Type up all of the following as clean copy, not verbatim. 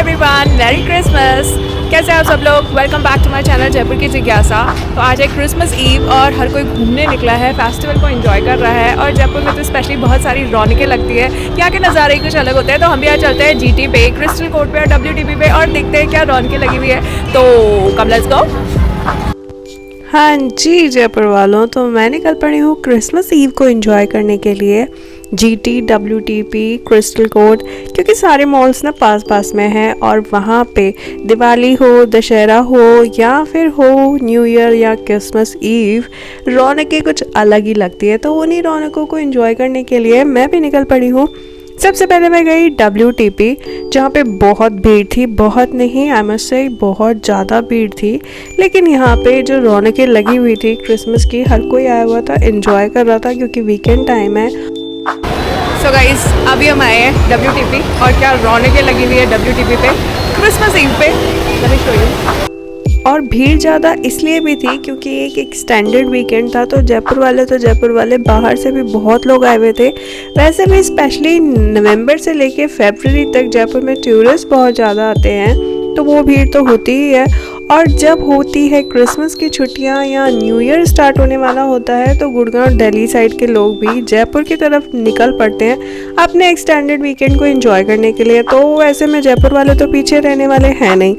Everyone, merry Christmas. कैसे हैं आप सब लोग? Welcome back to my channel Jaipur की जिज्ञासा। तो आज है क्रिसमस ईव और हर कोई घूमने निकला है, फेस्टिवल को एंजॉय कर रहा है। और जयपुर में तो स्पेशली बहुत सारी रौनकें लगती है, यहाँ के नज़ारे कुछ अलग होते हैं। तो हम भी आज चलते हैं जीटी पे, क्रिस्टल कोर्ट पे और WTP पे और देखते हैं क्या रौनकें लगी हुई है। तो कम लेट्स गो। हाँ जी जयपुर वालों, तो मैं निकल पड़ी हूँ क्रिसमस ईव को एंजॉय करने के लिए GT, WTP, क्रिस्टल कोर्ट, क्योंकि सारे मॉल्स ना पास पास में हैं और वहाँ पे दिवाली हो, दशहरा हो या फिर हो न्यू ईयर या क्रिसमस ईव, रौनकें कुछ अलग ही लगती है। तो उन्हीं रौनकों को एंजॉय करने के लिए मैं भी निकल पड़ी हूँ। सबसे पहले मैं गई WTP, जहाँ पे बहुत भीड़ थी, बहुत नहीं आई मस्ट से बहुत ज़्यादा भीड़ थी। लेकिन यहाँ पे जो रौनकें लगी हुई थी क्रिसमस की, हर कोई आया हुआ था, एंजॉय कर रहा था क्योंकि वीकेंड टाइम है। सो गाइस, अभी हम आए हैं WTP और क्या रौनकें लगी हुई है WTP पे क्रिसमस ईव पे। Let me show you. और भीड़ ज़्यादा इसलिए भी थी क्योंकि एक एक्सटेंडेड वीकेंड था, तो जयपुर वाले बाहर से भी बहुत लोग आए हुए थे। वैसे भी स्पेशली नवंबर से लेके फरवरी तक जयपुर में टूरिस्ट बहुत ज़्यादा आते हैं, तो वो भीड़ तो होती ही है। और जब होती है क्रिसमस की छुट्टियां या न्यू ईयर स्टार्ट होने वाला होता है, तो गुड़गांव दिल्ली साइड के लोग भी जयपुर की तरफ निकल पड़ते हैं अपने एक्सटेंडेड वीकेंड को एंजॉय करने के लिए। तो ऐसे में जयपुर वाले तो पीछे रहने वाले हैं नहीं,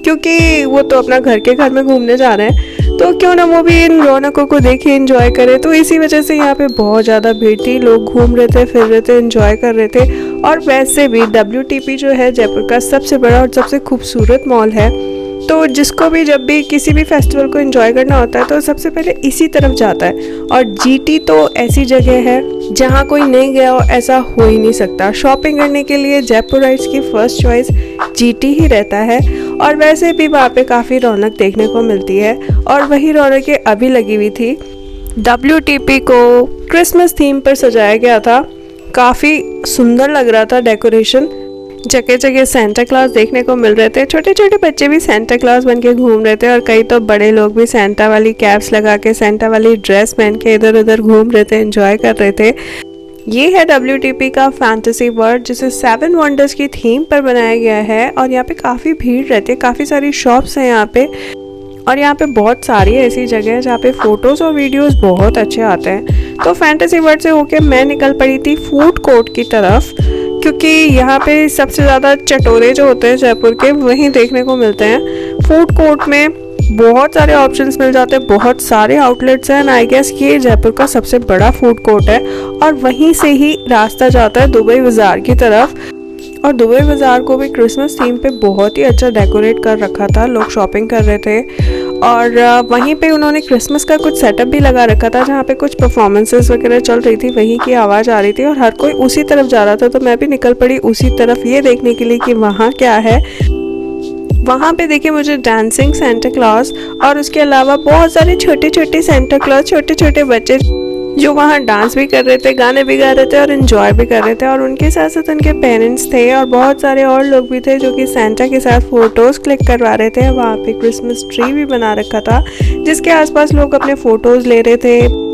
क्योंकि वो तो अपना घर के घर में घूमने जा रहे हैं, तो क्यों ना वो भी इन रौनकों को देखे एंजॉय करे। तो इसी वजह से यहाँ पे बहुत ज़्यादा भीड़ थी, लोग घूम रहे थे, फिर रहे थे, एंजॉय कर रहे थे। और वैसे भी WTP जो है जयपुर का सबसे बड़ा और सबसे खूबसूरत मॉल है, तो जिसको भी जब भी किसी भी फेस्टिवल को एंजॉय करना होता है तो सबसे पहले इसी तरफ जाता है। और GT तो ऐसी जगह है जहाँ कोई नहीं गया हो ऐसा हो ही नहीं सकता। शॉपिंग करने के लिए जयपुराइट्स की फर्स्ट चॉइस GT ही रहता है। और वैसे भी वहाँ पे काफ़ी रौनक देखने को मिलती है, और वही रौनकें अभी लगी हुई थी। WTP को क्रिसमस थीम पर सजाया गया था, काफ़ी सुंदर लग रहा था डेकोरेशन। जगह जगह सेंटा क्लॉज देखने को मिल रहे थे, छोटे छोटे बच्चे भी सेंटा क्लॉज बन के घूम रहे थे, और कई तो बड़े लोग भी सेंटा वाली कैप्स लगा के, सेंटा वाली ड्रेस पहन के इधर उधर घूम रहे थे, एंजॉय कर रहे थे। ये है WTP का फैंटेसी वर्ल्ड, जिसे 7 वंडर्स की थीम पर बनाया गया है। और यहाँ पे काफ़ी भीड़ रहती है, काफ़ी सारी शॉप्स हैं यहाँ पे, और यहाँ पे बहुत सारी ऐसी जगह है जहाँ पे फ़ोटोज़ और वीडियोस बहुत अच्छे आते हैं। तो फैंटेसी वर्ल्ड से होके मैं निकल पड़ी थी फूड कोर्ट की तरफ, क्योंकि यहाँ पे सबसे ज़्यादा चटोरे जो होते हैं जयपुर के वहीं देखने को मिलते हैं। फूड कोर्ट में बहुत सारे ऑप्शंस मिल जाते हैं, बहुत सारे आउटलेट्स हैं। आई गेस ये जयपुर का सबसे बड़ा फूड कोर्ट है, और वहीं से ही रास्ता जाता है दुबई बाज़ार की तरफ। और दुबई बाज़ार को भी क्रिसमस थीम पे बहुत ही अच्छा डेकोरेट कर रखा था, लोग शॉपिंग कर रहे थे। और वहीं पे उन्होंने क्रिसमस का कुछ सेटअप भी लगा रखा था, जहाँ पे कुछ परफॉर्मेंसेस वगैरह चल रही थी, वहीं की आवाज़ आ रही थी और हर कोई उसी तरफ जा रहा था। तो मैं भी निकल पड़ी उसी तरफ ये देखने के लिए कि वहाँ क्या है। वहाँ पे देखिए मुझे डांसिंग सेंटा क्लॉज और उसके अलावा बहुत सारे छोटे छोटे सेंटा क्लॉज, छोटे छोटे बच्चे जो वहाँ डांस भी कर रहे थे, गाने भी गा रहे थे और एंजॉय भी कर रहे थे। और उनके साथ साथ उनके पेरेंट्स थे और बहुत सारे और लोग भी थे जो कि सेंटा के साथ फ़ोटोज़ क्लिक करवा रहे थे। वहाँ पे क्रिसमस ट्री भी बना रखा था, जिसके आसपास लोग अपने फ़ोटोज़ ले रहे थे,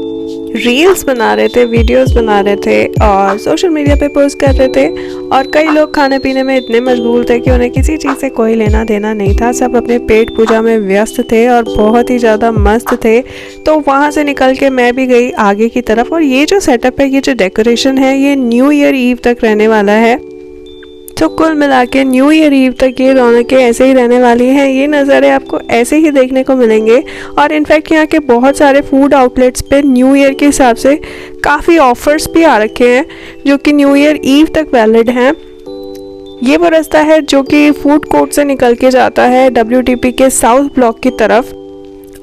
रील्स बना रहे थे, वीडियोस बना रहे थे और सोशल मीडिया पे पोस्ट कर रहे थे। और कई लोग खाने पीने में इतने मशगूल थे कि उन्हें किसी चीज़ से कोई लेना देना नहीं था, सब अपने पेट पूजा में व्यस्त थे और बहुत ही ज़्यादा मस्त थे। तो वहाँ से निकल के मैं भी गई आगे की तरफ। और ये जो सेटअप है, ये जो डेकोरेशन है, ये न्यू ईयर ईव तक रहने वाला है। तो कुल मिला के न्यू ईयर ईव तक ये रौनकें ऐसे ही रहने वाली हैं, ये नज़ारे आपको ऐसे ही देखने को मिलेंगे। और इनफैक्ट यहाँ के बहुत सारे फूड आउटलेट्स पे न्यू ईयर के हिसाब से काफ़ी ऑफर्स भी आ रखे हैं, जो कि न्यू ईयर ईव तक वैलिड हैं। ये वो रास्ता है जो कि फूड कोर्ट से निकल के जाता है WTP के साउथ ब्लॉक की तरफ,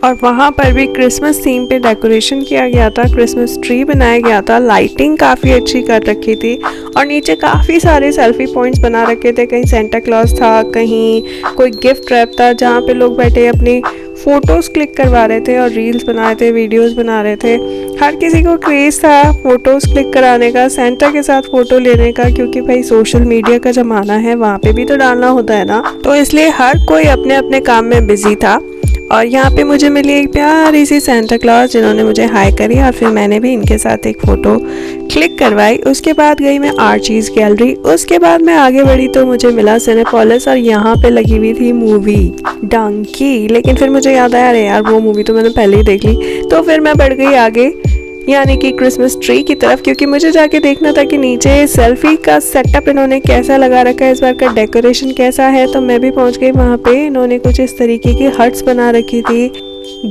और वहाँ पर भी क्रिसमस थीम पे डेकोरेशन किया गया था, क्रिसमस ट्री बनाया गया था, लाइटिंग काफ़ी अच्छी कर रखी थी, और नीचे काफ़ी सारे सेल्फी पॉइंट्स बना रखे थे। कहीं सेंटा क्लॉज था, कहीं कोई गिफ्ट रैप था, जहाँ पे लोग बैठे अपनी फ़ोटोज़ क्लिक करवा रहे थे और रील्स बना रहे थे, वीडियोस बना रहे थे। हर किसी को क्रेज़ था फ़ोटोज़ क्लिक कराने का, सेंटा के साथ फ़ोटो लेने का, क्योंकि भाई सोशल मीडिया का ज़माना है, वहाँ पे भी तो डालना होता है ना। तो इसलिए हर कोई अपने अपने काम में बिज़ी था। और यहाँ पे मुझे मिली एक प्यारी सी सेंटा क्लॉज जिन्होंने मुझे हाय करी और फिर मैंने भी इनके साथ एक फ़ोटो क्लिक करवाई। उसके बाद गई मैं आर्चीज़ गैलरी। उसके बाद मैं आगे बढ़ी तो मुझे मिला सिनेपोलिस और यहाँ पे लगी हुई थी मूवी डंकी। लेकिन फिर मुझे याद आया, अरे यार वो मूवी तो मैंने पहले ही देख ली। तो फिर मैं बढ़ गई आगे, यानी कि क्रिसमस ट्री की तरफ, क्योंकि मुझे जाके देखना था कि नीचे सेल्फी का सेटअप इन्होंने कैसा लगा रखा है, इस बार का डेकोरेशन कैसा है। तो मैं भी पहुंच गई वहाँ पे। इन्होंने कुछ इस तरीके की हट्स बना रखी थी,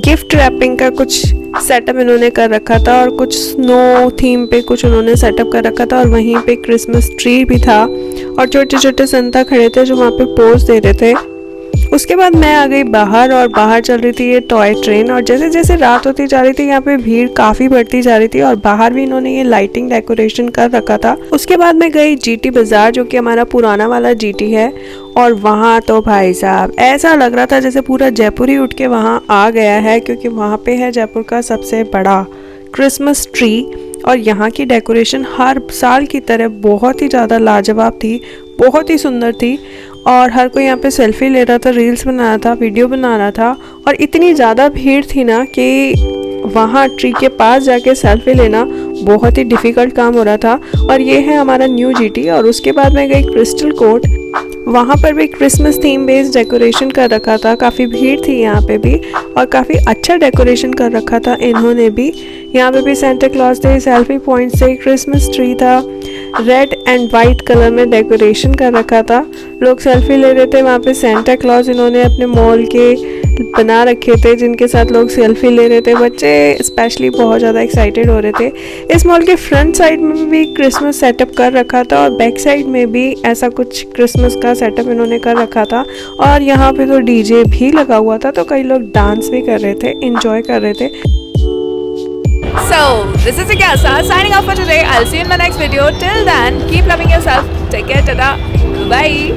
गिफ्ट रैपिंग का कुछ सेटअप इन्होंने कर रखा था और कुछ स्नो थीम पे कुछ उन्होंने सेटअप कर रखा था। और वहीं पे क्रिसमस ट्री भी था और छोटे छोटे संता खड़े थे जो वहाँ पे पोज दे रहे थे। उसके बाद मैं आ गई बाहर और बाहर चल रही थी ये टॉय ट्रेन। और जैसे जैसे रात होती जा रही थी यहाँ पे भीड़ काफ़ी बढ़ती जा रही थी और बाहर भी इन्होंने ये लाइटिंग डेकोरेशन कर रखा था। उसके बाद मैं गई जीटी बाज़ार, जो कि हमारा पुराना वाला जीटी है। और वहाँ तो भाई साहब ऐसा लग रहा था जैसे पूरा जयपुर ही उठ के वहाँ आ गया है, क्योंकि वहाँ पे है जयपुर का सबसे बड़ा क्रिसमस ट्री। और यहाँ की डेकोरेशन हर साल की तरह बहुत ही ज़्यादा लाजवाब थी, बहुत ही सुंदर थी। और हर कोई यहाँ पे सेल्फी ले रहा था, रील्स बना रहा था, वीडियो बना रहा था। और इतनी ज़्यादा भीड़ थी ना कि वहाँ ट्री के पास जाके सेल्फी लेना बहुत ही डिफ़िकल्ट काम हो रहा था। और ये है हमारा न्यू जीटी। और उसके बाद मैं गई क्रिस्टल कोर्ट, वहाँ पर भी क्रिसमस थीम बेस्ड डेकोरेशन कर रखा था। काफ़ी भीड़ थी यहाँ पे भी और काफ़ी अच्छा डेकोरेशन कर रखा था इन्होंने भी। यहाँ पे भी सेंटा क्लॉज थे, सेल्फी पॉइंट से क्रिसमस ट्री था, रेड एंड वाइट कलर में डेकोरेशन कर रखा था। लोग सेल्फी ले रहे थे वहाँ पे। सेंटा क्लॉज इन्होंने अपने मॉल के बना रखे थे जिनके साथ लोग सेल्फी ले रहे थे। बच्चे स्पेशली बहुत ज़्यादा एक्साइटेड हो रहे थे। इस मॉल के फ्रंट साइड में भी क्रिसमस सेटअप कर रखा था और बैक साइड में भी ऐसा कुछ क्रिसमस का सेटअप इन्होंने कर रखा था। और यहाँ पे तो डीजे भी लगा हुआ था, तो कई लोग डांस भी कर रहे थे, इंजॉय कर रहे थे। So, this is Jigyasa signing off for today. I'll see you in my next video. Till then, keep loving yourself. Take care. Tada. Bye.